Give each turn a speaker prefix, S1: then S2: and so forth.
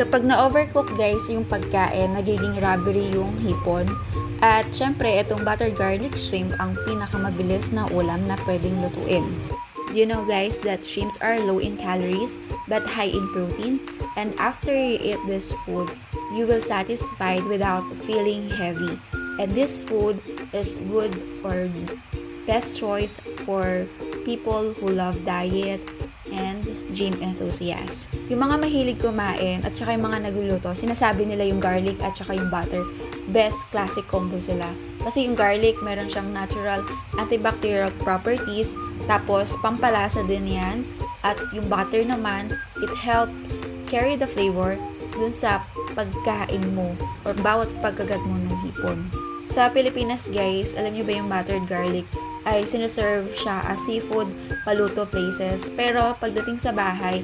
S1: Kapag na-overcook guys yung pagkain, nagiging rubbery yung hipon. At syempre, itong buttered garlic shrimp ang pinakamabilis na ulam na pwedeng lutuin. Do you know guys that shrimps are low in calories but high in protein? And after you eat this food, you will satisfied without feeling heavy. And this food is good or best choice for people who love diet and gym enthusiasts. Yung mga mahilig kumain at saka yung mga nagluluto, sinasabi nila yung garlic at saka yung butter, best classic combo sila. Kasi yung garlic, meron siyang natural antibacterial properties, tapos pampalasa din yan. At yung butter naman, it helps carry the flavor dun sa pagkain mo or bawat pagkagat mo ng hipon. Sa Pilipinas guys, alam nyo ba yung buttered garlic ay sineserve siya as seafood paluto places. Pero pagdating sa bahay,